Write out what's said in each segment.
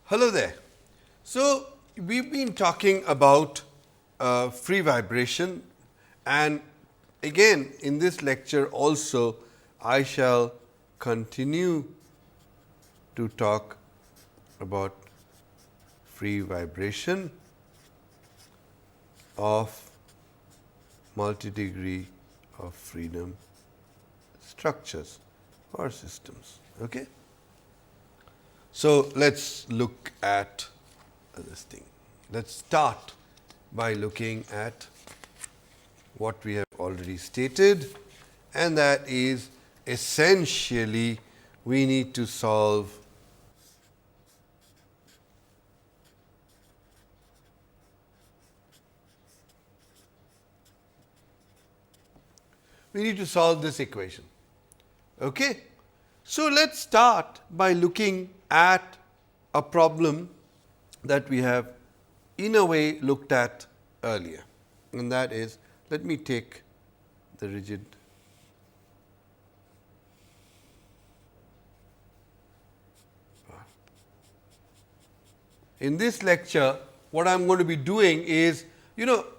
Hello there. So, we have been talking about free vibration, and again in this lecture also I shall continue to talk about free vibration of multi-degree of freedom structures or systems. Okay? So, let us look at this thing. Let us start by looking at what we have already stated, and that is essentially we need to solve this equation. Okay? So, let us start by looking at a problem that we have in a way looked at earlier, and that is, let me take the rigid bar. In this lecture, what I am going to be doing is,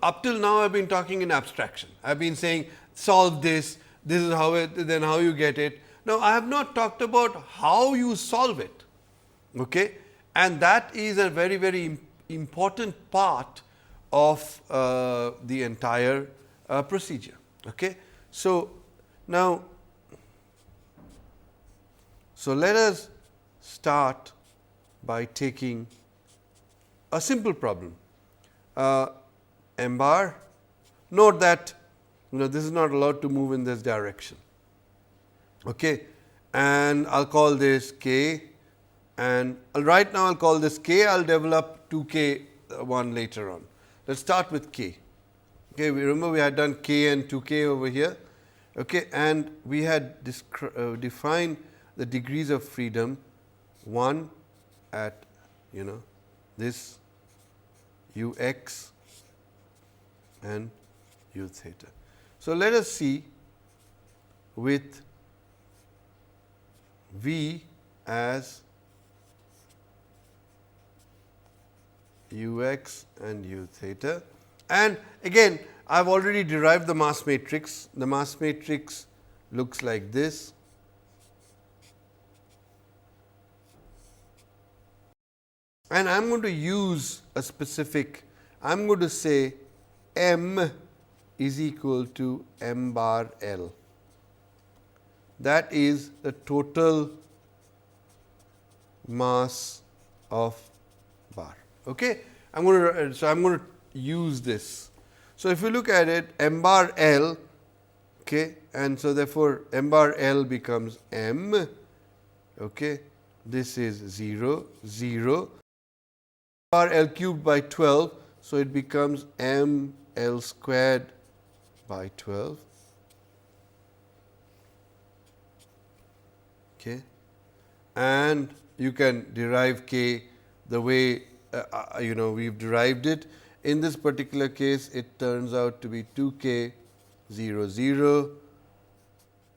up till now I have been talking in abstraction. I have been saying solve this, this is how it, then how you get it. Now, I have not talked about how you solve it, okay? And that is a very, very important part of the entire procedure. Okay? So, now, let us start by taking a simple problem. M bar, note that this is not allowed to move in this direction. Okay? And I will call this k, and right now I will call this k, I will develop 2k one later on. Let us start with k. Okay, we remember we had done k and 2k over here, okay, and we had defined the degrees of freedom 1 at this u x and u theta. So, let us see with v as u x and u theta, and again I have already derived the mass matrix. The mass matrix looks like this, and I am going to use a specific, I am going to say m is equal to m bar L. That is the total mass of bar. Okay? I'm going to use this. So, if you look at it, m bar L, okay, and so therefore, m bar L becomes m, okay, this is 0, 0, bar L cubed by 12, so it becomes m L squared by 12. Okay. And you can derive k the way we have derived it. In this particular case, it turns out to be 2k 0 0.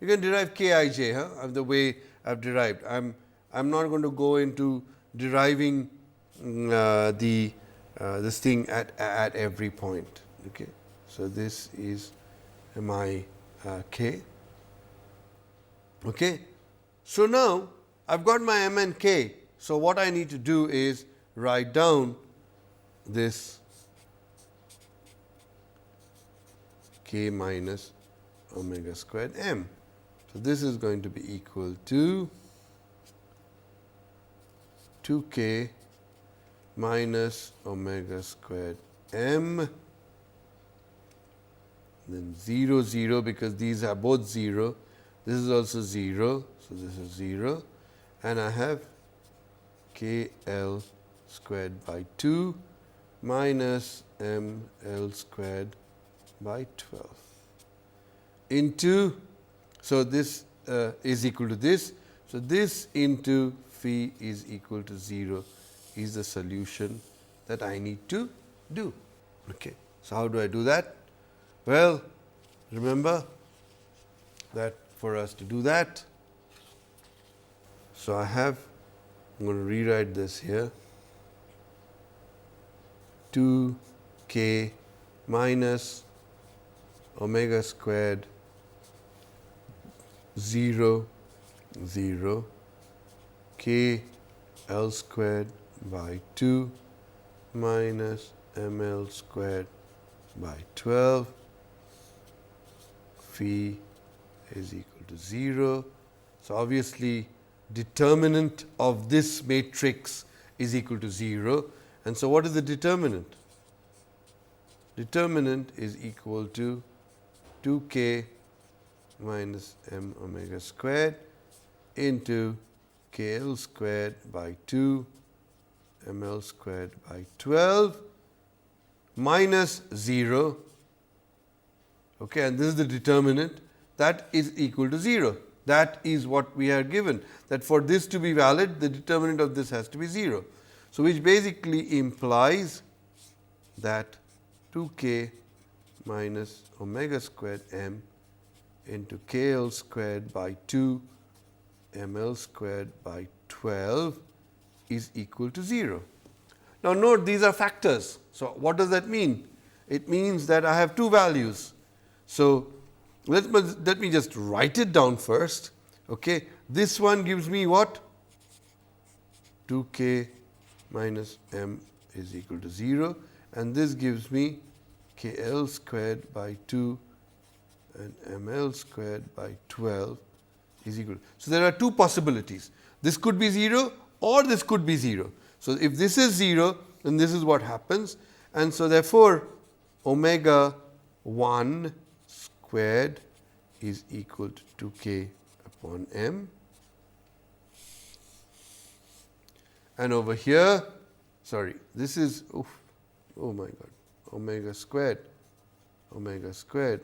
You can derive k I j the way I have derived. I am not going to go into deriving this thing at every point. Okay. So, this is my k. Okay. So, now I have got my m and k. So, what I need to do is write down this k minus omega squared m. So, this is going to be equal to 2k minus omega squared m, then 0 0, because these are both 0. This is also 0. So, this is 0, and I have k L squared by 2 minus m L squared by 12 into, so this is equal to this. So, this into phi is equal to 0 is the solution that I need to do. Okay. So, how do I do that? Well, remember that for us to do that, so I am going to rewrite this here. 2 k minus omega squared 0 0 k L squared by 2 minus m L squared by 12 phi is equal to 0. So, obviously, determinant of this matrix is equal to 0. And so, what is the determinant? Determinant is equal to 2 k minus m omega squared into k L squared by 2 m L squared by 12 minus 0, okay, and this is the determinant, that is equal to 0. That is what we are given, that for this to be valid, the determinant of this has to be 0. So, which basically implies that 2 k minus omega squared m into k L squared by 2 m L squared by 12 is equal to 0. Now, note these are factors. So, what does that mean? It means that I have two values. So, let me just write it down first. Okay. This one gives me what? 2 k minus m is equal to 0, and this gives me k L squared by 2 and m L squared by 12 is equal. So, there are two possibilities. This could be 0 or this could be 0. So, if this is 0, then this is what happens, and so therefore, omega 1 squared is equal to 2 k upon m, and over here, sorry, this is oh my god, omega squared, omega squared,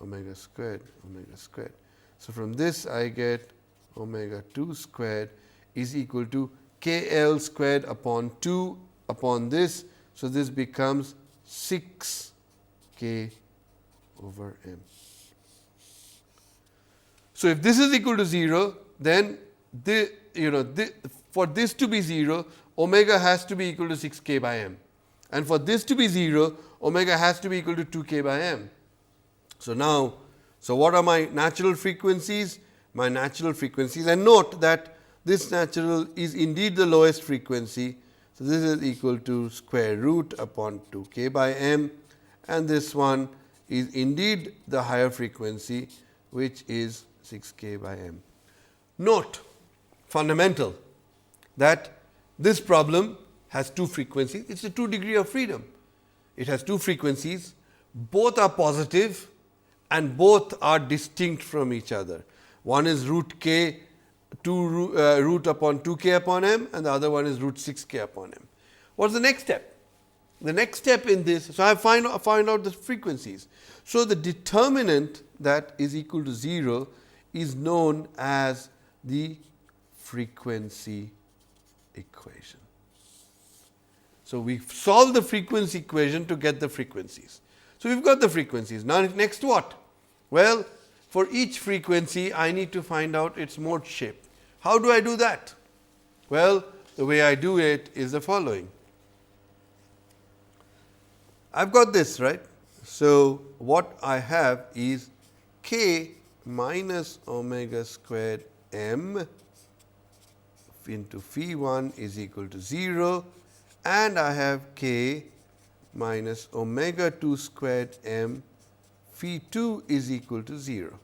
omega squared, omega squared. So, from this I get omega 2 squared is equal to k L squared upon 2 upon this. So, this becomes 6 k over m. So, if this is equal to 0, then for this to be 0, omega has to be equal to 6 k by m, and for this to be 0, omega has to be equal to 2 k by m. So, now, what are my natural frequencies? My natural frequencies, and note that this natural is indeed the lowest frequency. So, this is equal to square root upon 2 k by m, and this one is indeed the higher frequency, which is 6 k by m. Note, fundamental, that this problem has two frequencies. It is a 2 degree of freedom. It has two frequencies, both are positive and both are distinct from each other. One is root k root upon 2 k upon m, and the other one is root 6 k upon m. What is the next step? The next step in this, so I find out the frequencies. So, the determinant that is equal to 0 is known as the frequency equation. So, we solve the frequency equation to get the frequencies. So, we have got the frequencies. Now, next what? Well, for each frequency, I need to find out its mode shape. How do I do that? Well, the way I do it is the following. I have got this, right. So, what I have is k minus omega squared m into phi 1 is equal to 0, and I have k minus omega 2 squared m phi 2 is equal to 0.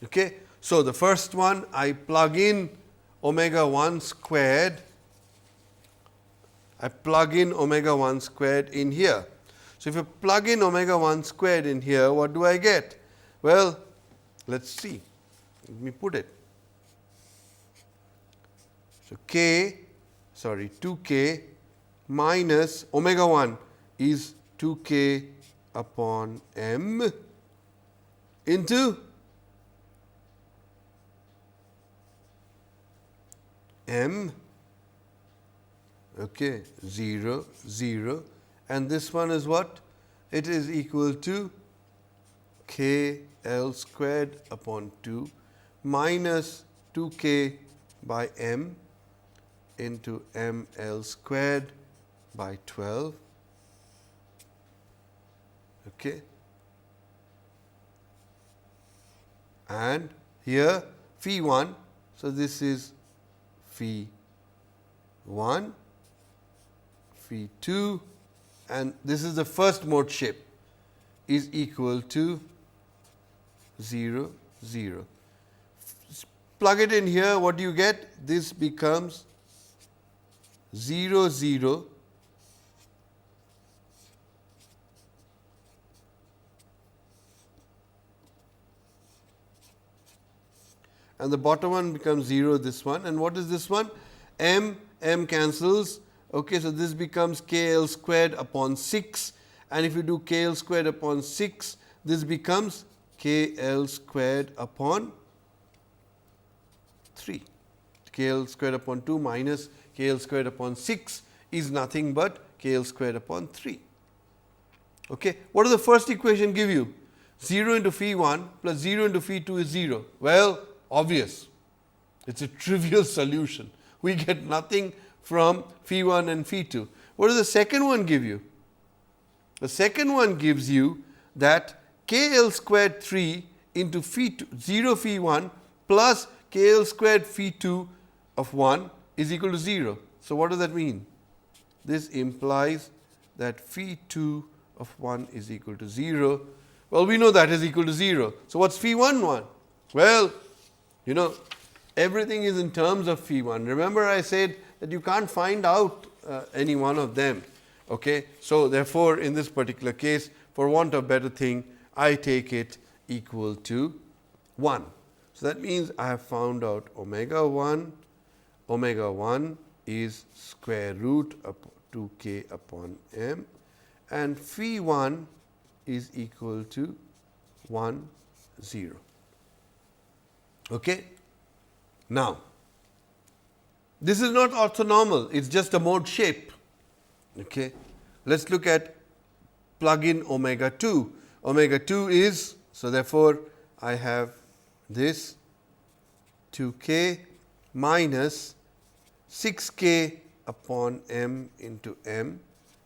Okay. So, the first one I plug in omega 1 squared, I plug in omega 1 squared in here. So, if you plug in omega 1 squared in here, what do I get? Well, let us see. Let me put it. So, 2 k minus omega 1 is 2 k upon m into m, okay, 0, 0, and this one is what? It is equal to k L squared upon 2 minus 2 k by m into m L squared by 12 Okay. And here phi 1, so this is phi 1, phi 2, and this is the first mode shape is equal to 0, 0. Plug it in here, what do you get? This becomes 0, 0, and the bottom one becomes 0, this one. And what is this one? M cancels. Okay, so this becomes k l squared upon 6, and if you do k l squared upon 6, this becomes k l squared upon 3. K l squared upon 2 minus k l squared upon 6 is nothing but k l squared upon 3. Okay. What does the first equation give you? 0 into phi 1 plus 0 into phi 2 is 0. Well, obvious. It is a trivial solution. We get nothing from phi 1 and phi 2. What does the second one give you? The second one gives you that k l squared 3 into phi 2, 0 phi 1 plus k l squared phi 2 of 1 is equal to 0. So, what does that mean? This implies that phi 2 of 1 is equal to 0. Well, we know that is equal to 0. So, what is phi 1? Well, you know, everything is in terms of phi 1. Remember, I said that you can't find out any one of them. Okay. So, therefore, in this particular case, for want of better thing, I take it equal to 1. So, that means I have found out omega 1. Omega 1 is square root of 2k upon m, and phi 1 is equal to 1, 0. Okay. Now, this is not orthonormal, it is just a mode shape. Okay. Let us look at plug in omega 2. Omega 2 is, so therefore, I have this 2k minus 6k upon m into m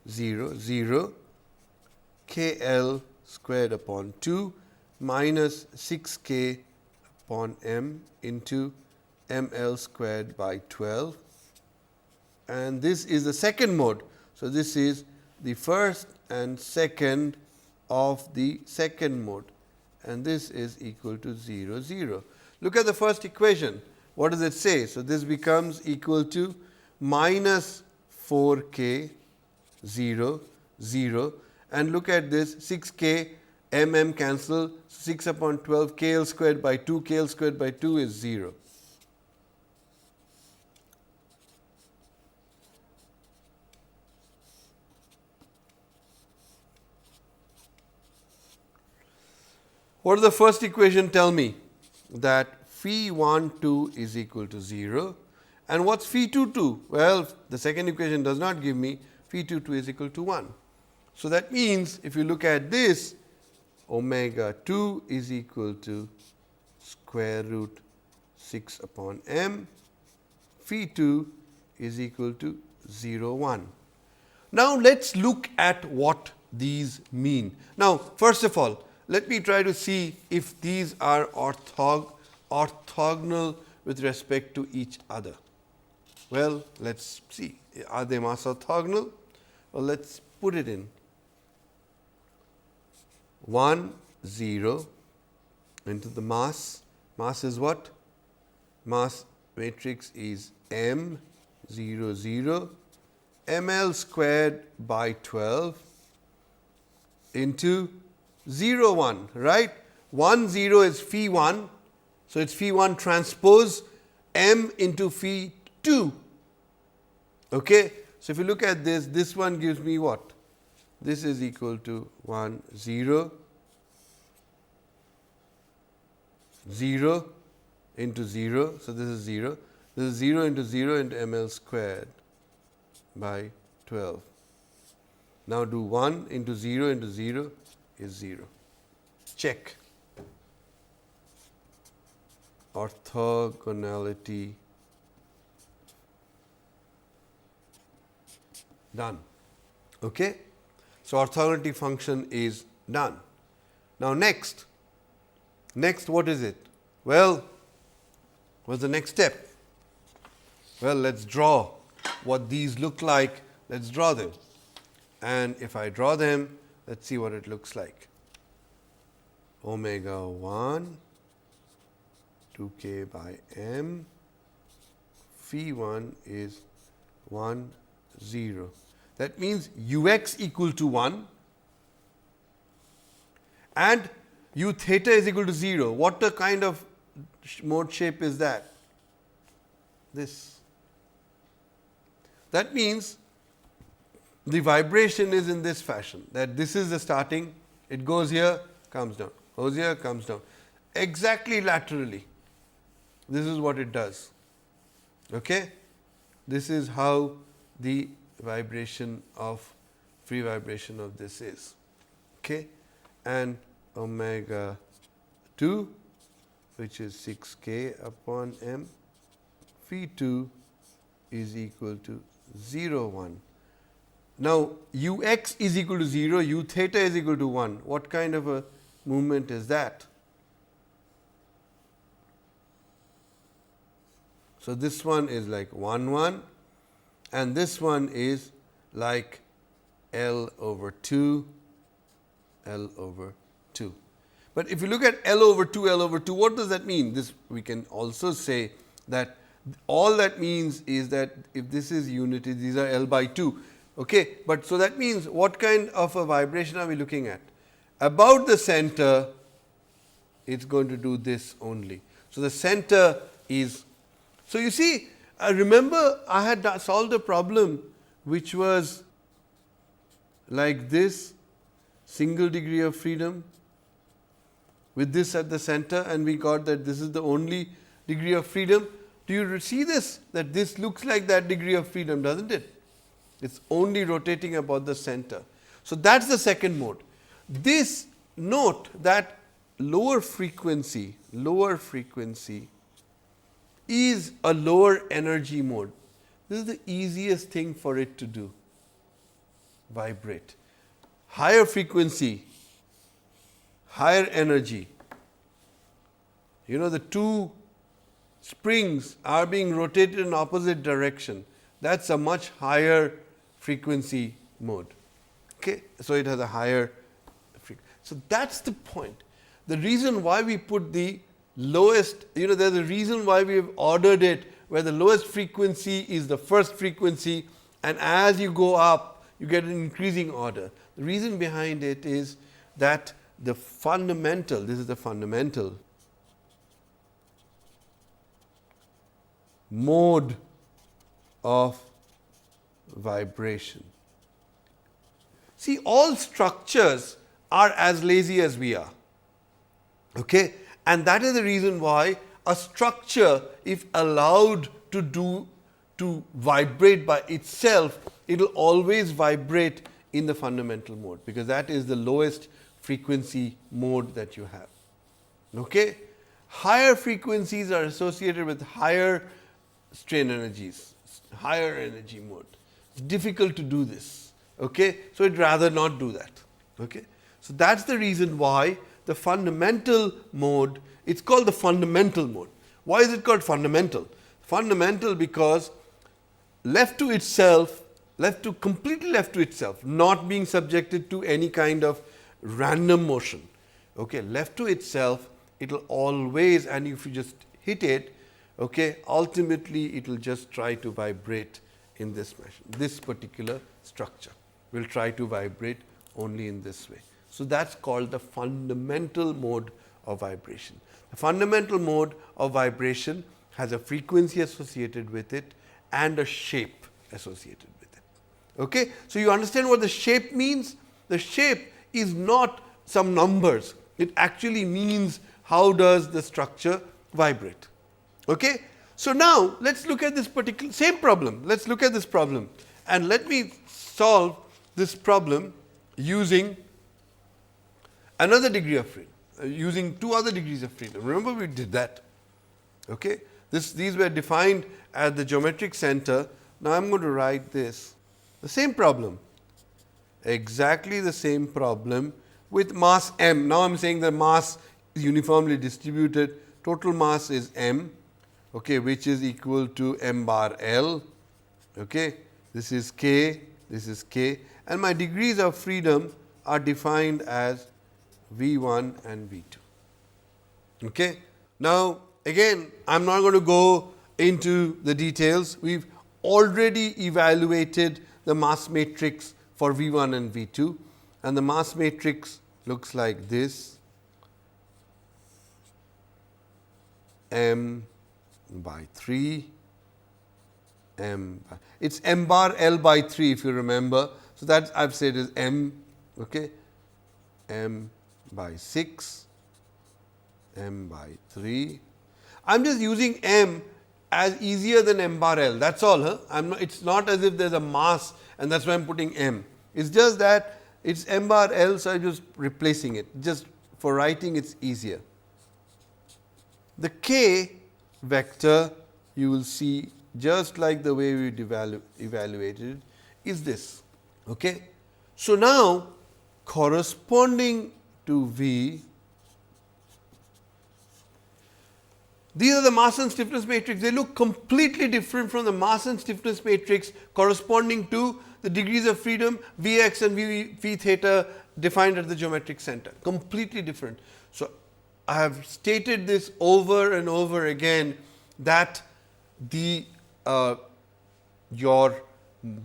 0, 0, k l squared upon 2 minus 6k upon m into m l squared by 12, and this is the second mode. So, this is the first and second of the second mode, and this is equal to 0, 0. Look at the first equation. What does it say? So, this becomes equal to minus 4k 0, 0, and look at this 6k m cancel, 6 upon 12 k l squared by 2, k l squared by 2 is 0. What does the first equation tell me? That phi 1 2 is equal to 0. And what is phi 2 2? Well, the second equation does not give me phi 2 2 is equal to 1. So, that means, if you look at this, omega 2 is equal to square root 6 upon m, phi 2 is equal to 0, 1. Now, let us look at what these mean. Now, first of all, let me try to see if these are orthogonal with respect to each other. Well, let us see. Are they mass orthogonal? Well, let us put it in 1, 0 into the mass. Mass is what? Mass matrix is m 0, 0 ml squared by 12 into 0, 1, right. 1, 0 is phi 1. So, it is phi 1 transpose m into phi 2. Okay. So, if you look at this, this one gives me what? This is equal to 1, 0, 0 into 0. So, this is 0. This is 0 into 0 into ml squared by 12. Now, do 1 into 0 is 0. Check. Orthogonality done. Okay. So, orthogonality function is Done. Now, next what is it? Well, what's the next step? Well, let's draw what these look like. Let's draw them. And if I draw them, let's see what it looks like. Omega 1, 2k by m, phi 1 is 1, 0. That means ux equal to 1 and u theta is equal to 0. What the kind of mode shape is that? This. That means the vibration is in this fashion, that this is the starting, it goes here, comes down, goes here, comes down, exactly laterally. This is what it does. Okay? This is how the vibration of free vibration of this is. Okay? And omega 2, which is 6k upon m, phi 2 is equal to 0, 1. Now, ux is equal to 0, u theta is equal to 1. What kind of a movement is that? So, this one is like 1, 1 and this one is like L over 2, L over 2. But if you look at L over 2, what does that mean? This we can also say that all that means is that if this is unity, these are L by 2. Okay. But so that means what kind of a vibration are we looking at? About the center, it's going to do this only. So, the center is. So, you see, I remember I had solved a problem which was like this, single degree of freedom with this at the center, and we got that this is the only degree of freedom. Do you see this? That this looks like that degree of freedom, doesn't it? It's only rotating about the center. So, that is the second mode. This, note that lower frequency is a lower energy mode. This is the easiest thing for it to do, vibrate. Higher frequency, higher energy. You know, the two springs are being rotated in opposite direction. That is a much higher frequency mode. Okay? So, it has a higher frequency. So, that is the point. The reason why we put the lowest, there is a reason why we have ordered it where the lowest frequency is the first frequency, and as you go up, you get an increasing order. The reason behind it is that the fundamental, this is the fundamental mode of vibration. See, all structures are as lazy as we are. Okay? And that is the reason why a structure, if allowed to vibrate by itself, it will always vibrate in the fundamental mode, because that is the lowest frequency mode that you have. Okay? Higher frequencies are associated with higher strain energies, higher energy mode. It's difficult to do this. Okay? So, it rather not do that. Okay? So, that is the reason why the fundamental mode, it is called the fundamental mode. Why is it called fundamental? Fundamental because left to itself, completely left to itself, not being subjected to any kind of random motion. Okay, left to itself, it will always, and if you just hit it, okay, ultimately it will just try to vibrate in this fashion. This particular structure will try to vibrate only in this way. So, that is called the fundamental mode of vibration. The fundamental mode of vibration has a frequency associated with it and a shape associated with it. Okay? So, you understand what the shape means? The shape is not some numbers. It actually means how does the structure vibrate. Okay? So, now let us look at this particular same problem. Let us look at this problem, and let me solve this problem using another degree of freedom, using two other degrees of freedom. Remember, we did that. Okay? These were defined at the geometric center. Now, I am going to write this, the same problem, exactly the same problem, with mass m. Now, I am saying the mass is uniformly distributed, total mass is m, okay, which is equal to m bar L. Okay. This is k, this is k, and my degrees of freedom are defined as V1 and V2. Okay. Now, again I am not going to go into the details. We have already evaluated the mass matrix for V1 and V2, and the mass matrix looks like this: m by 3, it's m bar L by 3 if you remember. So, that I have said is m, okay, m by 6, m by 3. I am just using m as easier than m bar L, that is all. It is not as if there is a mass and that is why I am putting m. It is just that it is m bar L, so I am just replacing it, just for writing it is easier. The k vector you will see, just like the way we evaluated it, is this. Okay. So, now corresponding to V, these are the mass and stiffness matrix. They look completely different from the mass and stiffness matrix corresponding to the degrees of freedom V x and V theta defined at the geometric center, completely different. So, I have stated this over and over again that the your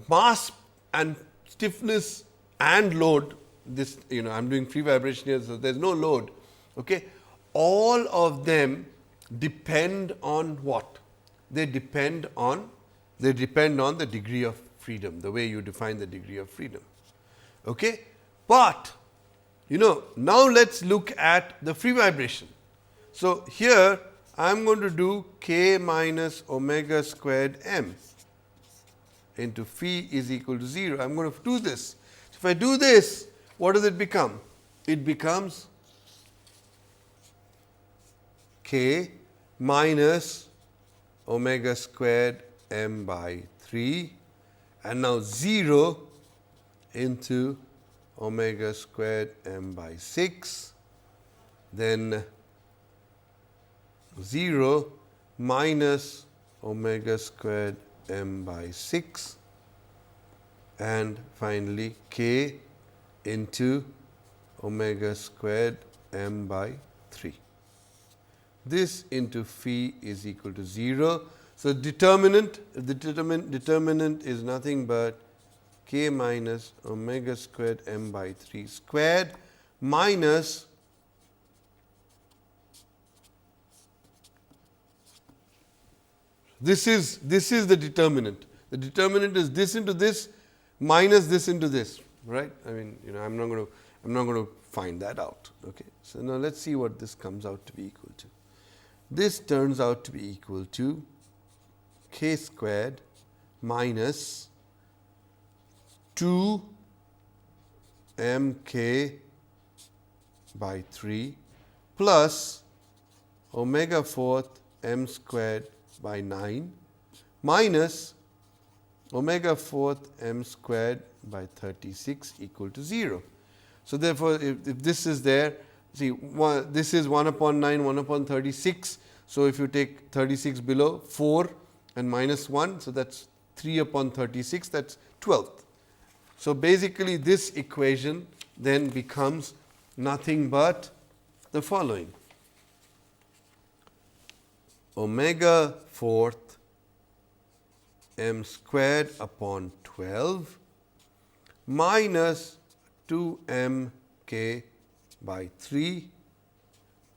mass and stiffness and load, this I am doing free vibration here, so there is no load. Okay. All of them depend on what? They depend on the degree of freedom, the way you define the degree of freedom. Okay. But now let us look at the free vibration. So, here I am going to do k minus omega squared m into phi is equal to 0. I am going to do this. So, if I do this, what does it become? It becomes k minus omega squared m by 3, and now 0 into omega squared m by 6, then 0 minus omega squared m by 6, and finally k into omega squared m by 3. This into phi is equal to 0. So, determinant is nothing but k minus omega squared m by 3 squared minus this is the determinant. The determinant is this into this minus this into this, right. I mean, I am not going to find that out. Okay. So, now let us see what this comes out to be equal to. This turns out to be equal to k squared minus 2 m k by 3 plus omega fourth m squared by 9 minus omega fourth m squared by 36 equal to 0. So, therefore, if this is there, see this is 1 upon 9, 1 upon 36. So, if you take 36 below 4 and minus 1, so that is 3 upon 36, that is 12th. So, basically this equation then becomes nothing but the following: omega fourth m squared upon 12 minus 2 m k by 3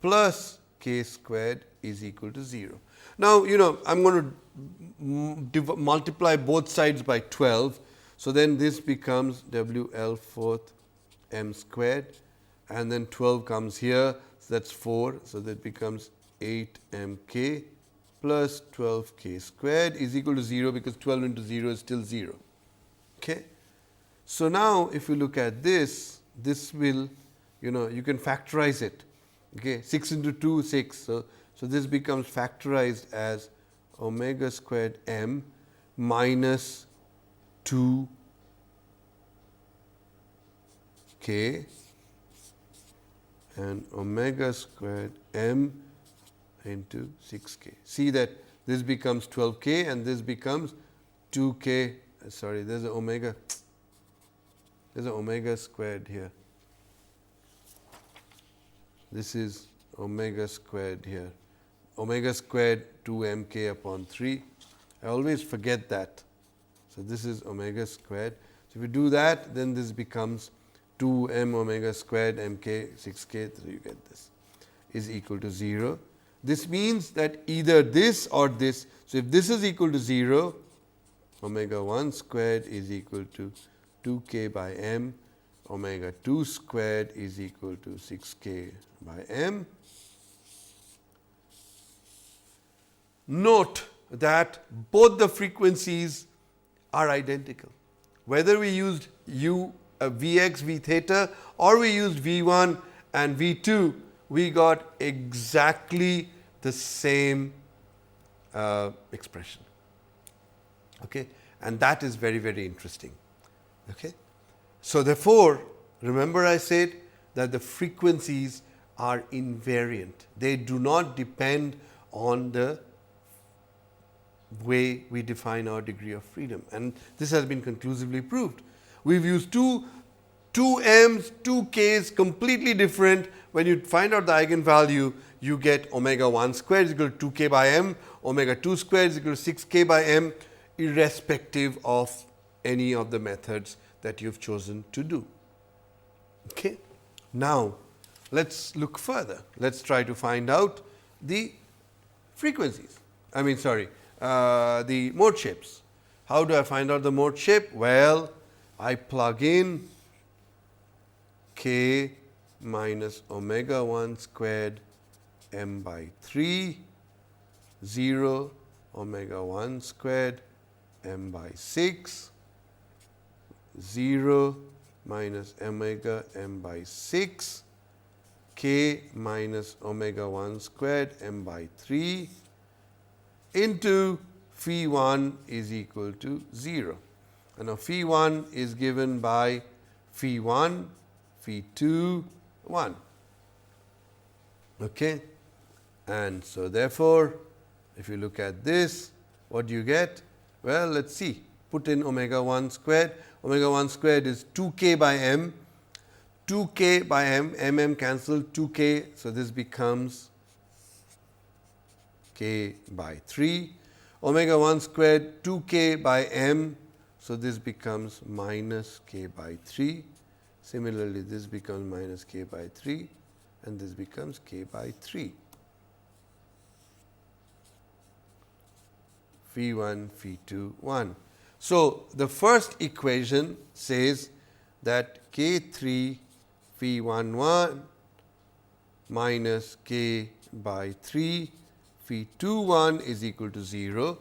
plus k squared is equal to 0. Now, I am going to multiply both sides by 12. So, then this becomes W L fourth m squared, and then 12 comes here, so that is 4. So, that becomes 8 m k plus 12 k squared is equal to 0, because 12 into 0 is still 0. Okay. So, now if you look at this, this will you can factorize it. Okay. 6 into 2 6. So, this becomes factorized as omega squared m minus 2 k and omega squared m into 6k. See that this becomes 12k and this becomes 2k. Sorry, there is an omega. There is an omega squared here. This is omega squared here. Omega squared 2mk upon 3. I always forget that. So, this is omega squared. So, if you do that, then this becomes 2m omega squared mk 6k. So, you get this is equal to 0. This means that either this or this. So, if this is equal to 0, omega 1 squared is equal to 2k by m, omega 2 squared is equal to 6k by m. Note that both the frequencies are identical. Whether we used Vx, V theta or we used V1 and V2, we got exactly the same expression. Okay? And that is very, very interesting. Okay? So, therefore, remember I said that the frequencies are invariant. They do not depend on the way we define our degree of freedom, and this has been conclusively proved. We have used two m's, 2k's completely different. When you find out the eigenvalue, you get omega 1 squared is equal to 2k by m, omega 2 squared is equal to 6k by m, irrespective of any of the methods that you have chosen to do. Okay. Now, let us look further. Let us try to find out the frequencies. I mean, sorry, the mode shapes. How do I find out the mode shape? Well, I plug in k minus omega 1 squared m by 3, 0, omega 1 squared m by 6, 0 minus omega m by 6, k minus omega 1 squared m by 3 into phi 1 is equal to 0. And now phi 1 is given by phi 1, phi 2, 1. Okay. And so, therefore, if you look at this, what do you get? Well, let us see. Put in omega 1 squared. Omega 1 squared is 2k by m. 2k by m, mm cancelled 2k. So, this becomes k by 3. Omega 1 squared 2k by m. So, this becomes minus k by 3. Similarly, this becomes minus k by 3 and this becomes k by 3. Phi 1, phi 2, 1. So, the first equation says that k 3 phi 1 1 minus k by 3 phi 2 1 is equal to 0,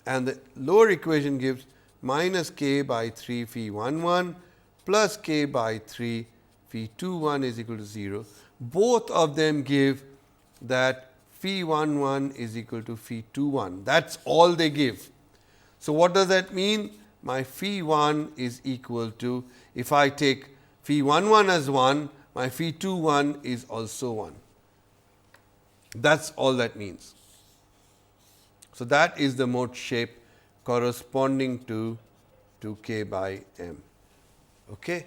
and the lower equation gives minus k by 3 phi 1 1 plus k by 3 phi 2 1 is equal to 0. Both of them give that phi 1 1 is equal to phi 2 1. That is all they give. So, what does that mean? My phi 1 is equal to, if I take phi 1 1 as 1, my phi 2 1 is also 1. That is all that means. So, that is the mode shape corresponding to 2k by m. Okay.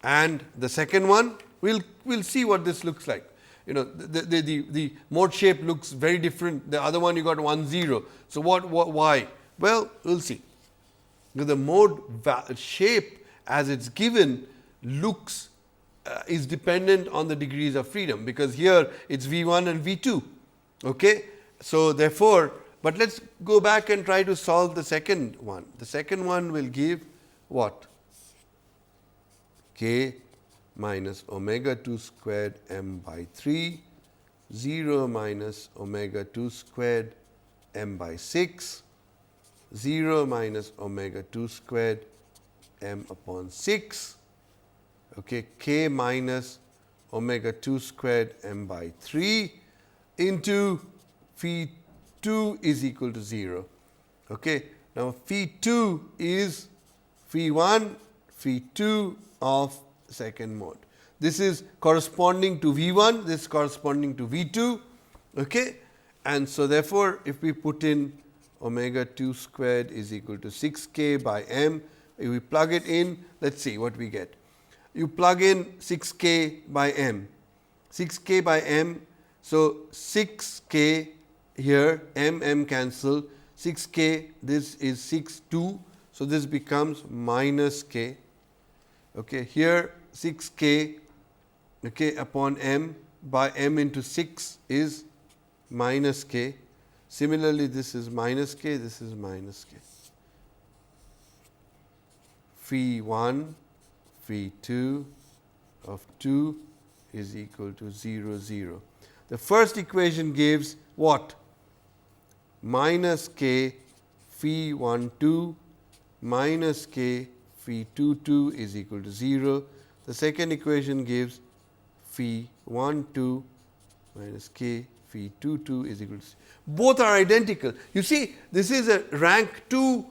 And the second one, we will see what this looks like. You know, the mode shape looks very different. The other one you got 1 0. So, why? Well, we will see. The mode shape as it is given looks is dependent on the degrees of freedom, because here it is V 1 and V 2. Okay. So, therefore, but let us go back and try to solve the second one. The second one will give what? K minus omega 2 squared m by 3, 0 minus omega 2 squared m by 6, 0 minus omega 2 squared m upon 6, okay, k minus omega 2 squared m by 3 into phi 2 is equal to 0. Okay. Now, phi 2 is phi 1, phi 2 of second mode. this is corresponding to V1, this is corresponding to V2. Okay? And so, therefore, if we put in omega 2 squared is equal to 6k by m, if we plug it in, let us see what we get. You plug in 6k by m, 6k by m. So, 6k here, m cancel, 6k, this is 6 2. So, this becomes minus k. Okay. Here 6k, okay, upon m by m into 6 is minus k. Similarly, this is minus k, this is minus k. Phi 1, phi 2 of 2 is equal to 0, 0. The first equation gives what? Minus k phi 1 2 minus k phi 2 2 is equal to 0. The second equation gives phi 1 2 minus k phi 2 2 is equal to 0. Both are identical. You see, this is a rank 2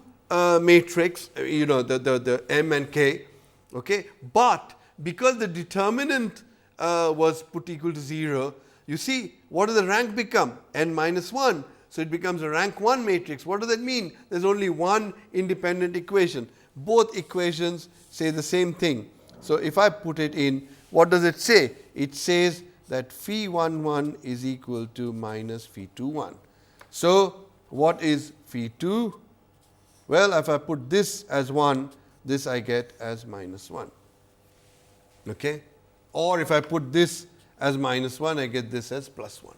matrix, the m and k, okay. But because the determinant was put equal to 0, you see what does the rank become? N minus 1. So, it becomes a rank 1 matrix. What does that mean? There is only one independent equation. Both equations say the same thing. So, if I put it in, what does it say? It says that phi 1 1 is equal to minus phi 2 1. So, what is phi 2? Well, if I put this as 1, this I get as minus 1. Okay? Or if I put this as minus 1, I get this as plus 1.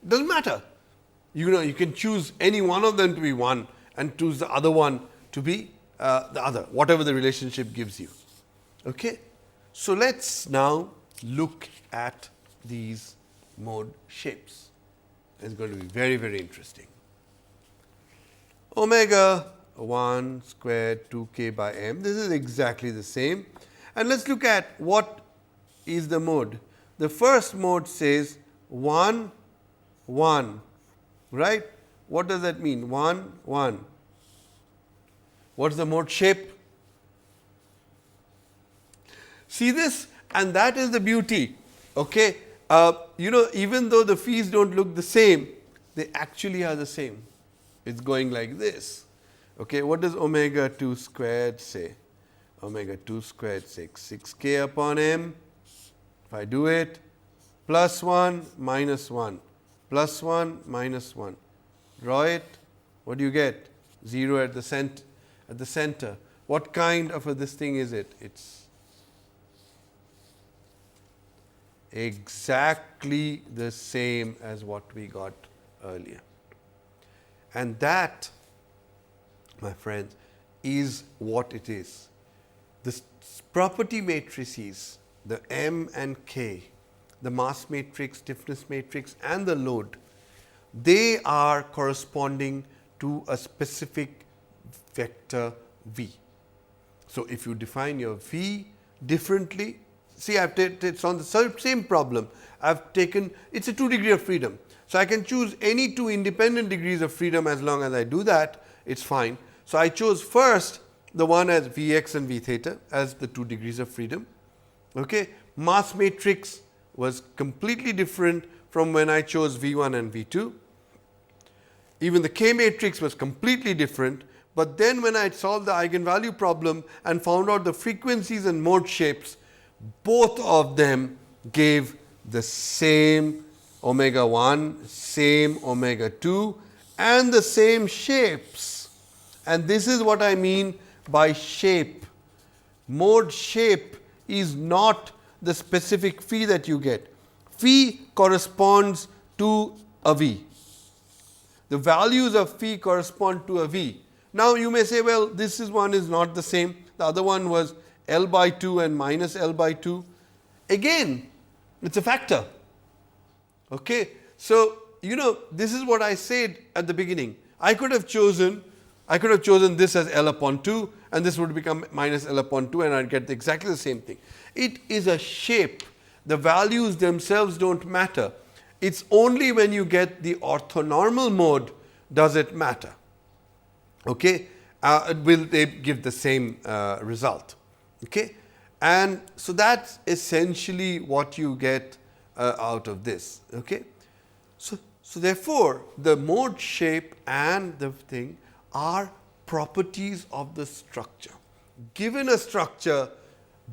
It does not matter. You can choose any one of them to be 1 and choose the other one to be the other, whatever the relationship gives you. Okay? So, let us now look at these mode shapes. It's going to be very, very interesting. Omega 1 squared 2k by m, this is exactly the same. And let us look at what is the mode. The first mode says 1 1, right? What does that mean? 1 1. What is the mode shape? See this? And that is the beauty. Okay? Even though the phis don't look the same, they actually are the same. It's going like this. Okay? What does omega 2 squared say? Omega 2 squared 6k upon m. If I do it, plus 1 minus 1, plus 1 minus 1. Draw it. What do you get? 0 at the center. What kind of this thing is it? It's exactly the same as what we got earlier. And that, my friends, is what it is. The property matrices, the M and K, the mass matrix, stiffness matrix and the load, they are corresponding to a specific vector V. So, if you define your V differently, see, it's on the same problem. I've taken, it's a 2 degree of freedom. So, I can choose any 2 independent degrees of freedom. As long as I do that, it's fine. So, I chose first the one as Vx and V theta as the 2 degrees of freedom. Okay. Mass matrix was completely different from when I chose V1 and V2. Even the K matrix was completely different. But then when I solved the eigenvalue problem and found out the frequencies and mode shapes, both of them gave the same omega 1, same omega 2 and the same shapes. And this is what I mean by shape. Mode shape is not the specific phi that you get. Phi corresponds to a V. The values of phi correspond to a V. Now, you may say, well, this one is not the same. The other one was L by 2 and minus L by 2. Again, it's a factor. Okay. So, this is what I said at the beginning. I could have chosen this as L upon 2 and this would become minus L upon 2 and I'd get exactly the same thing. It is a shape. The values themselves don't matter. It's only when you get the orthonormal mode does it matter. Okay. Will they give the same result. Okay. And so that's essentially what you get out of this. Okay. So therefore, the mode shape and the thing are properties of the structure. Given a structure,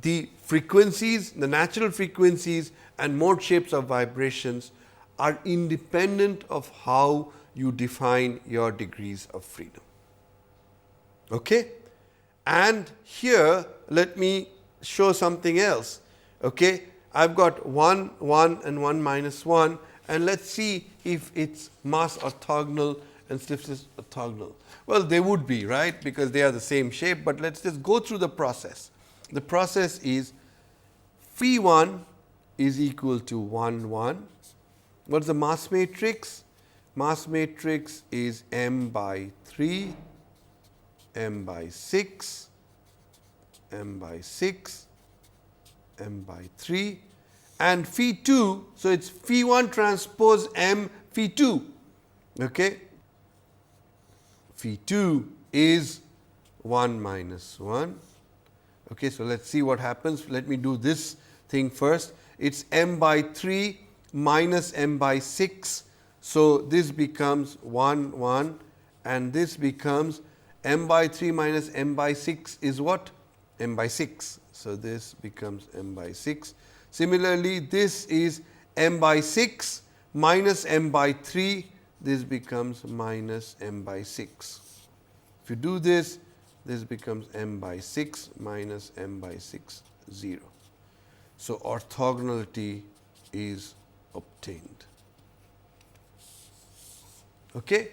the frequencies, the natural frequencies and mode shapes of vibrations are independent of how you define your degrees of freedom. Okay? And here, let me show something else. Okay? I've got 1, 1 and 1 minus 1, and let's see if it's mass orthogonal and stiffness orthogonal. Well, they would be, right, because they are the same shape, but let's just go through the process. The process is phi 1 is equal to 1, 1. What's the mass matrix? Mass matrix is m by 3, m by 6, m by 6, m by 3, and phi 2. So, it is phi 1 transpose m phi 2. Okay. Phi 2 is 1 minus 1. Okay. So, let us see what happens. Let me do this thing first. It is m by 3 minus m by 6. So, this becomes 1, 1, and this becomes m by 3 minus m by 6 is what? M by 6. So, this becomes m by 6. Similarly, this is m by 6 minus m by 3. This becomes minus m by 6. If you do this, this becomes m by 6 minus m by 6, 0. So, orthogonality is obtained. Okay.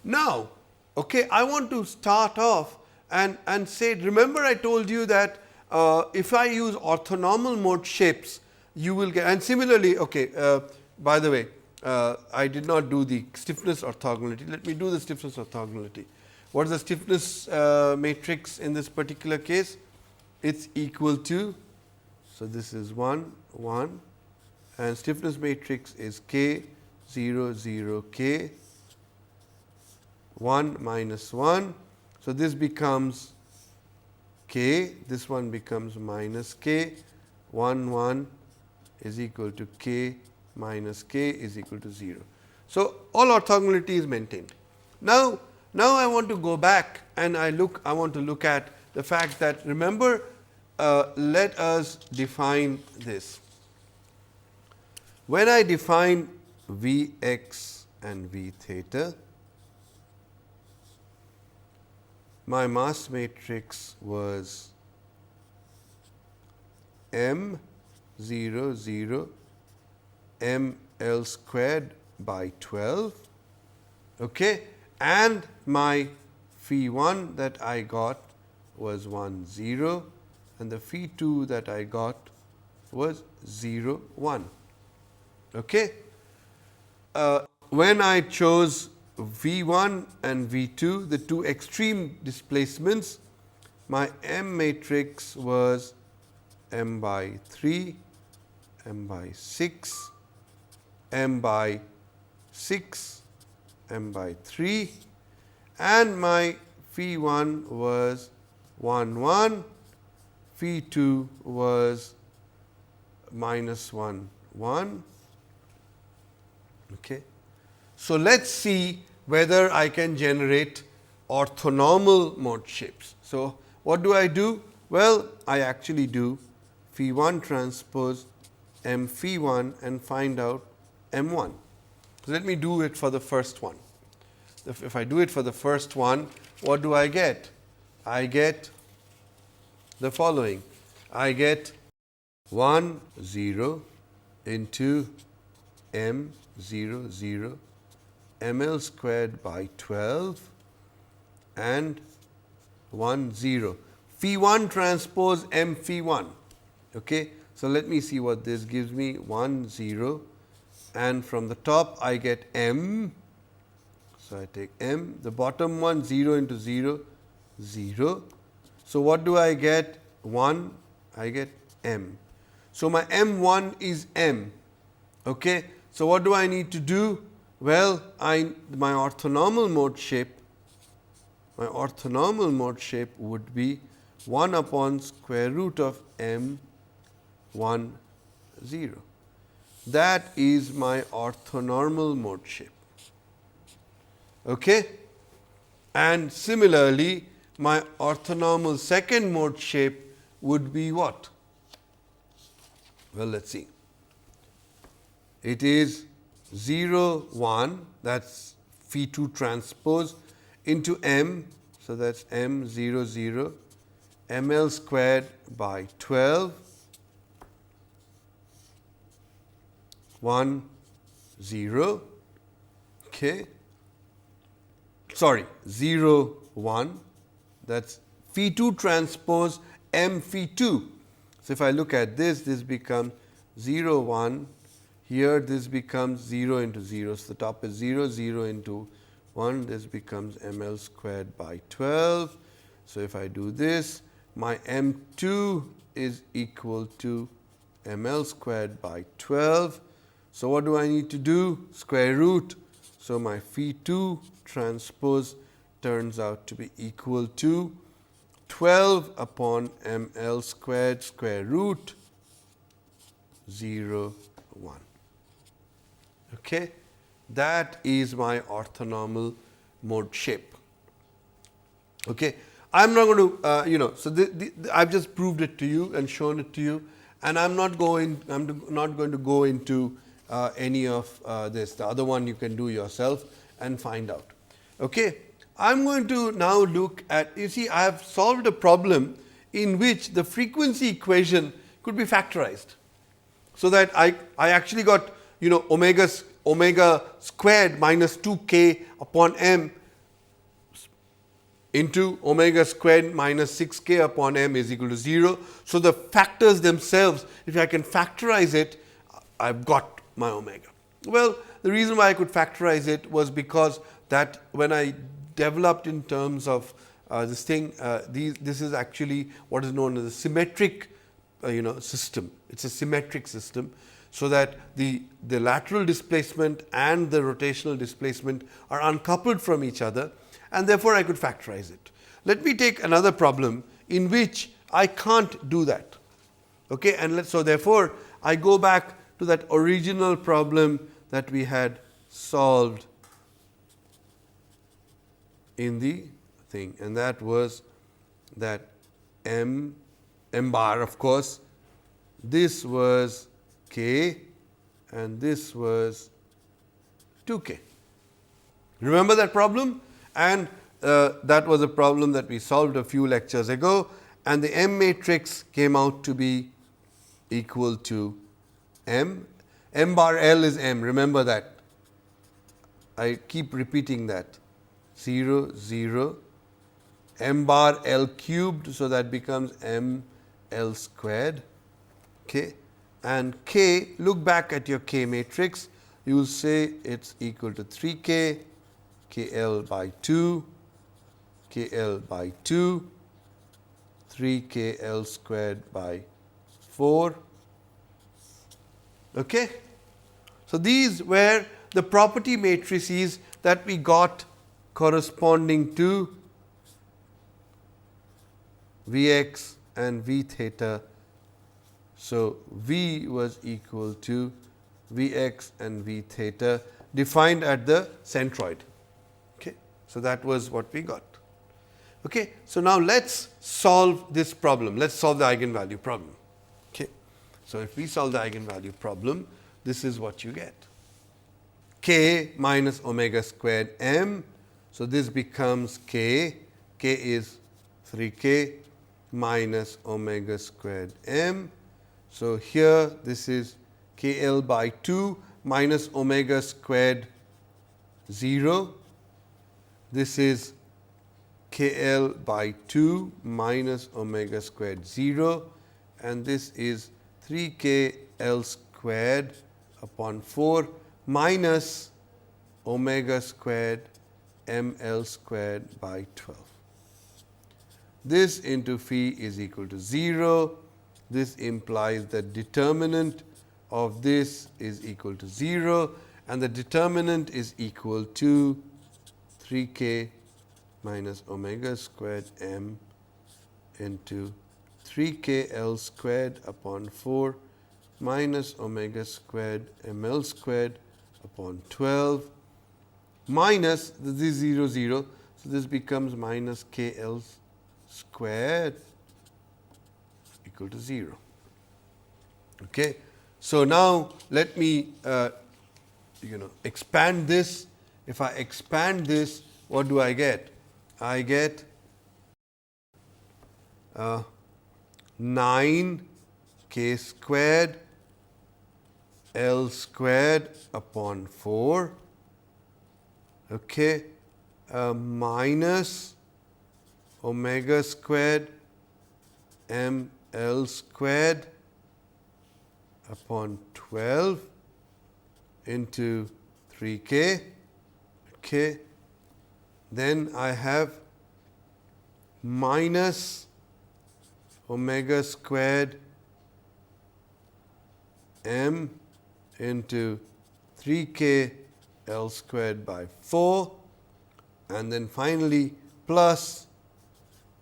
Now, okay, I want to start off and say, remember I told you that if I use orthonormal mode shapes, you will get, and similarly, okay, by the way, I did not do the stiffness orthogonality. Let me do the stiffness orthogonality. What is the stiffness matrix in this particular case? It is equal to, so this is 1, 1, and stiffness matrix is k 0, 0, k 1 minus 1. So, this becomes k, this one becomes minus k, 1, 1 is equal to k minus k is equal to 0. So, all orthogonality is maintained. Now I want to go back and I want to look at the fact that, remember, let us define this. When I define V x and V theta, my mass matrix was m 0, 0, m L squared by 12, okay, and my phi 1 that I got was 1, 0, and the phi 2 that I got was 0, 1. Okay. When I chose V 1 and V 2, the two extreme displacements, my M matrix was m by 3, m by 6, m by 6, m by 3, and my phi 1 was 1, 1, phi 2 was minus 1, 1. Okay. So, let us see whether I can generate orthonormal mode shapes. So, what do I do? Well, I actually do phi 1 transpose m phi 1 and find out m 1. So, let me do it for the first one. If I do it for the first one, what do I get? I get the following. I get 1, 0 into m 0, 0 ml squared by 12 and 1, 0. Phi 1 transpose m phi 1. Okay. So, let me see what this gives me. 1, 0, and from the top I get m. So, I take m, the bottom one 0 into 0, 0. So, what do I get? 1, I get m. So, my m1 is m. Okay. So, what do I need to do? Well, my orthonormal mode shape would be 1 upon square root of m 1 0. That is my orthonormal mode shape. Okay? And similarly, my orthonormal second mode shape would be what? Well, let us see. It is 0 1, that is phi 2 transpose into m. So, that is m 0 0 m l squared by 12 1 0, okay. Sorry, 0 1, that is phi 2 transpose m phi 2. So, if I look at this, this becomes 0 1, here this becomes 0 into 0. So, the top is 0 0 into 1, this becomes m l squared by 12. So, if I do this, my m 2 is equal to m l squared by 12. So, what do I need to do? Square root. So, my phi 2 transpose turns out to be equal to 12 upon m l squared square root 0 1. Okay. That is my orthonormal mode shape. Okay. I am not going to so I have just proved it to you and shown it to you, and I am not going to go into any of this. The other one you can do yourself and find out. Okay. I am going to now look at, you see, I have solved a problem in which the frequency equation could be factorized. So that I actually got omega squared minus 2k upon m into omega squared minus 6k upon m is equal to 0. So, the factors themselves, if I can factorize it, I have got my omega. Well, the reason why I could factorize it was because that when I developed in terms of this thing, this is actually what is known as a symmetric system. It is a symmetric system. So, that the lateral displacement and the rotational displacement are uncoupled from each other, and therefore, I could factorize it. Let me take another problem in which I can't do that. Okay? And so, therefore, I go back to that original problem that we had solved in the thing, and that was that m bar, of course, this was k and this was 2k. Remember that problem? And that was a problem that we solved a few lectures ago, and the M matrix came out to be equal to m bar L is m, remember that. I keep repeating that, 0 0 m bar L cubed. So, that becomes m L squared, okay. And k, look back at your k matrix, you will say it is equal to 3k, k L by 2, k L by 2, 3 k L squared by 4. Okay. So, these were the property matrices that we got corresponding to V x and V theta. So, V was equal to V x and V theta defined at the centroid. Okay. So, that was what we got. Okay. So, now let us solve this problem. Let us solve the eigenvalue problem. Okay. So, if we solve the eigenvalue problem, this is what you get, k minus omega squared m. So, this becomes k is 3k minus omega squared m. So, here this is k L by 2 minus omega squared 0. This is k L by 2 minus omega squared 0, and this is 3 k L squared upon 4 minus omega squared m L squared by 12. This into phi is equal to 0. This implies that determinant of this is equal to 0, and the determinant is equal to 3k minus omega squared m into 3k L squared upon 4 minus omega squared ml squared upon 12 minus this is 0 0. So, this becomes minus k L squared equal to 0. Okay. So, now let me expand this. If I expand this, what do I get? I get 9 k squared L squared upon 4, okay, minus omega squared m L squared upon 12 into 3k. Okay. Then I have minus omega squared m into 3k L squared by 4, and then finally plus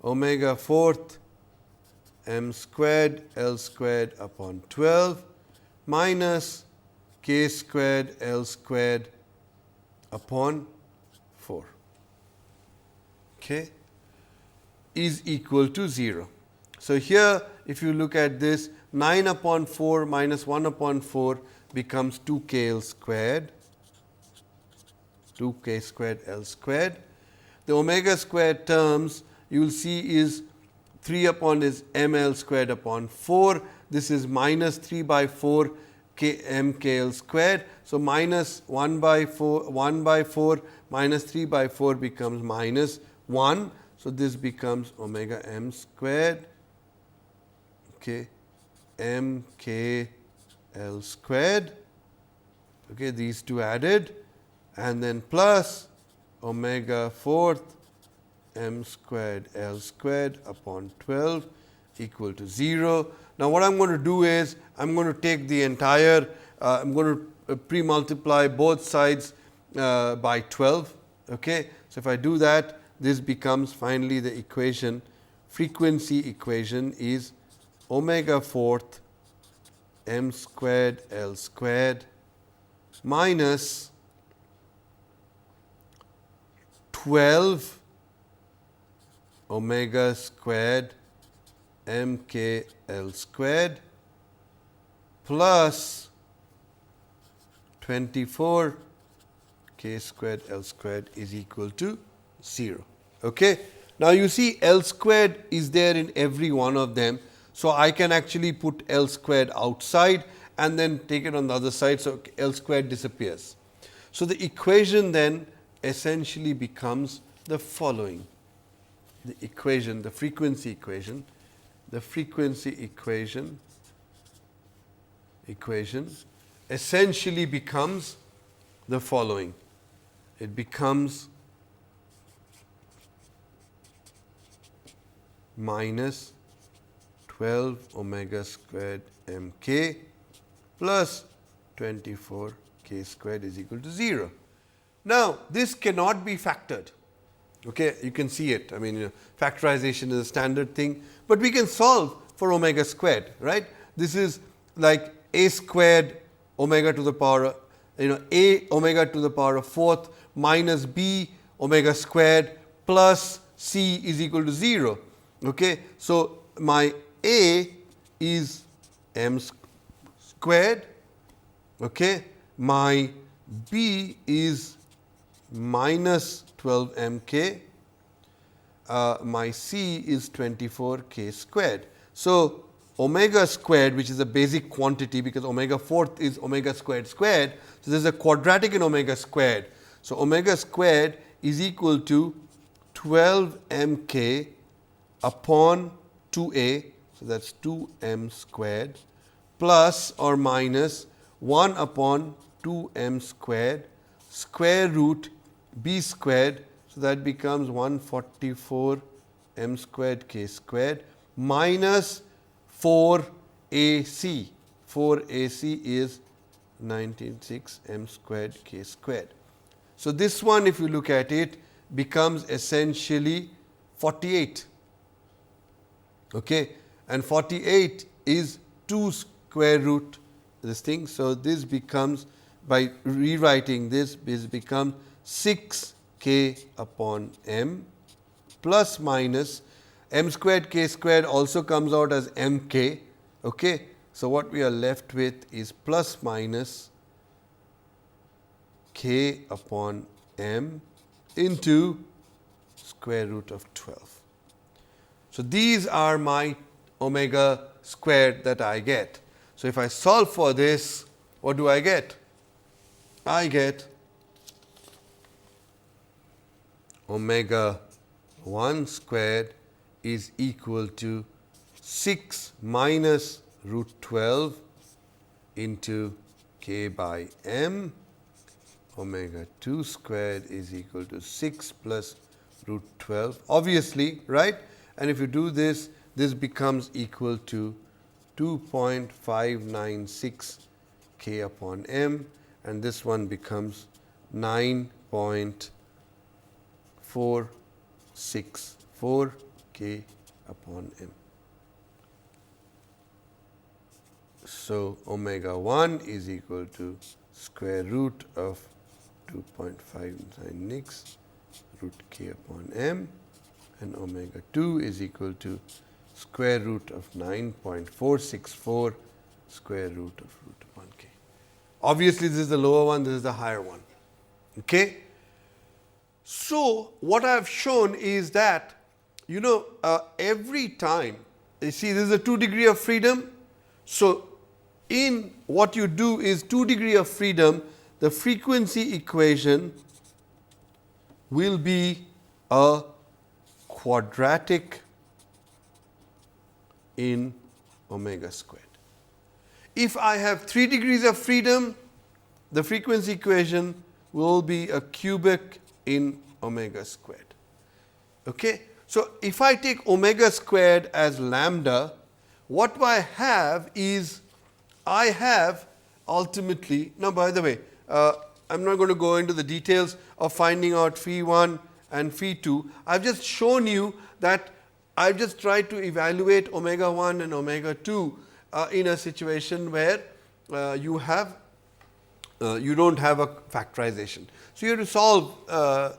omega fourth m squared L squared upon 12 minus k squared L squared upon 4, okay, is equal to 0. So, here if you look at this, 9 upon 4 minus 1 upon 4 becomes 2k L squared, 2k squared L squared. The omega squared terms you will see is 3 upon is m L squared upon 4. This is minus 3 by 4 k m k L squared. So, minus 1 by 4 minus 3 by 4 becomes minus 1. So, this becomes omega m squared, okay, m k L squared, okay, these two added, and then plus omega fourth m squared L squared upon 12 equal to 0. Now, what I am going to do is I am going to take the entire I am going to pre-multiply both sides by 12. Okay. So, if I do that, this becomes finally the equation, frequency equation is omega fourth m squared L squared minus 12 omega squared m k L squared plus 24 k squared L squared is equal to 0. Okay. Now, you see L squared is there in every one of them. So, I can actually put L squared outside and then take it on the other side. So, L squared disappears. So, the equation then essentially becomes the following. The equation, the frequency equation essentially becomes the following. It becomes minus 12 omega squared m k plus 24 k squared is equal to 0. Now, this cannot be factored. Okay, you can see it. I mean, factorization is a standard thing, but we can solve for omega squared, right? This is like a squared omega to the power, a omega to the power of fourth minus b omega squared plus c is equal to 0. Okay, so my a is m squared. Okay, my b is minus 12 m k, my c is 24 k squared. So, omega squared, which is a basic quantity, because omega fourth is omega squared squared. So, there is a quadratic in omega squared. So, omega squared is equal to 12 m k upon 2a. So, that is 2 m squared plus or minus 1 upon 2 m squared square root b squared. So, that becomes 144 m squared k squared minus 4 a c. 4 a c is 196 m squared k squared. So, this one, if you look at it, becomes essentially 48. okay, and 48 is 2 square root this thing. So, this becomes, by rewriting this becomes 6 k upon m plus minus m squared k squared also comes out as m k. Okay. So, what we are left with is plus minus k upon m into square root of 12. So, these are my omega squared that I get. So, if I solve for this, what do I get? I get omega 1 squared is equal to 6 minus root 12 into k by m. Omega 2 squared is equal to 6 plus root 12, obviously, right? And if you do this, this becomes equal to 2.596 k upon m, and this one becomes 9.464 k upon m. So, omega 1 is equal to square root of 2.596 root k upon m, and omega 2 is equal to square root of 9.464 square root of root upon k. Obviously, this is the lower one, this is the higher one. Okay. So, what I have shown is that, every time, you see this is a 2 degree of freedom. So, in what you do is 2 degree of freedom, the frequency equation will be a quadratic in omega squared. If I have 3 degrees of freedom, the frequency equation will be a cubic in omega squared. Okay? So, if I take omega squared as lambda, what I have is, I have ultimately, now by the way, I am not going to go into the details of finding out phi 1 and phi 2. I have just shown you that I have just tried to evaluate omega 1 and omega 2 in a situation where you have you do not have a factorization. So, you have to solve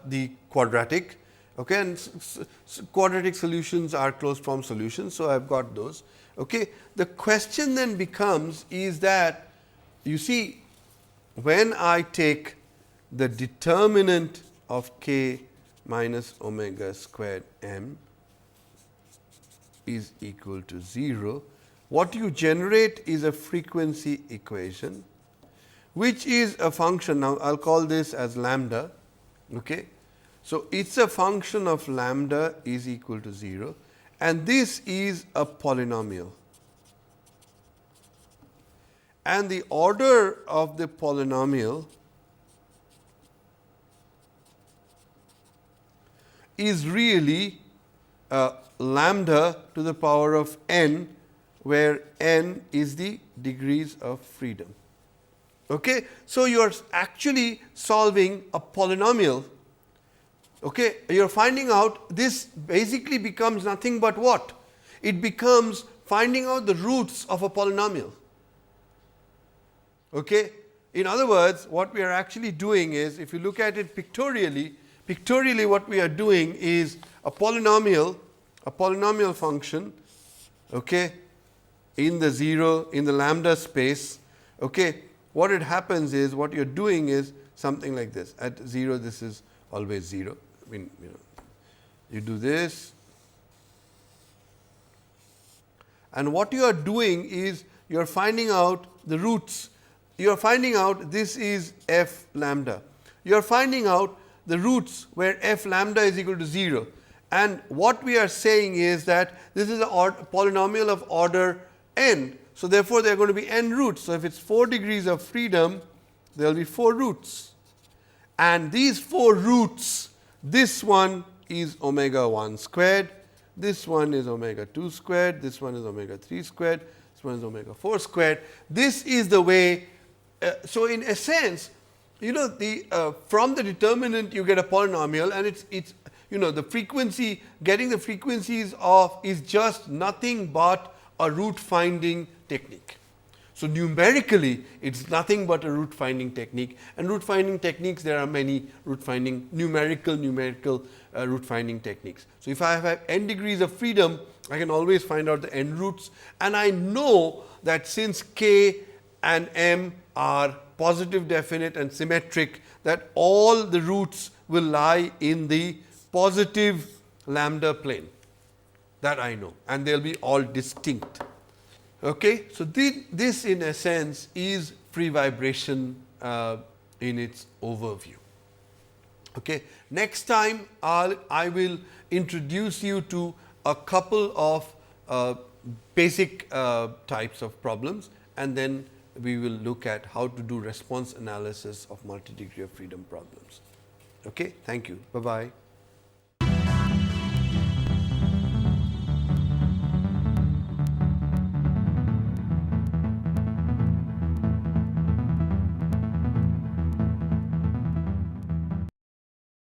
the quadratic, okay, and quadratic solutions are closed form solutions. So, I have got those. Okay. The question then becomes is that, you see, when I take the determinant of k minus omega squared m is equal to 0, what you generate is a frequency equation, which is a function. Now, I will call this as lambda. Okay. So, it is a function of lambda is equal to 0, and this is a polynomial. And the order of the polynomial is really lambda to the power of n, where n is the degrees of freedom. Okay. So, you are actually solving a polynomial. Okay. You are finding out, this basically becomes nothing but what? It becomes finding out the roots of a polynomial. Okay. In other words, what we are actually doing is, if you look at it pictorially what we are doing is a polynomial function, okay, in the 0, in the lambda space. Okay. What it happens is, what you are doing is something like this. At 0, this is always 0. I mean, you do this, and what you are doing is, you are finding out the roots. You are finding out this is f lambda. You are finding out the roots where f lambda is equal to 0. And what we are saying is that this is a polynomial of order n. So, therefore, there are going to be n roots. So, if it is 4 degrees of freedom, there will be 4 roots. And these 4 roots, this one is omega 1 squared, this one is omega 2 squared, this one is omega 3 squared, this one is omega 4 squared. This is the way. So, in a sense, the from the determinant you get a polynomial, and it's the frequency, getting the frequencies of is just nothing but a root finding technique. So, numerically it is nothing but a root finding technique, and root finding techniques, there are many root finding numerical root finding techniques. So, if I have n degrees of freedom, I can always find out the n roots, and I know that since k and m are positive, definite and symmetric, that all the roots will lie in the positive lambda plane, that I know, and they will be all distinct. Okay. So, this in a sense is free vibration in its overview. Okay. Next time I will introduce you to a couple of basic types of problems, and then we will look at how to do response analysis of multi degree of freedom problems. Okay. Thank you. Bye bye.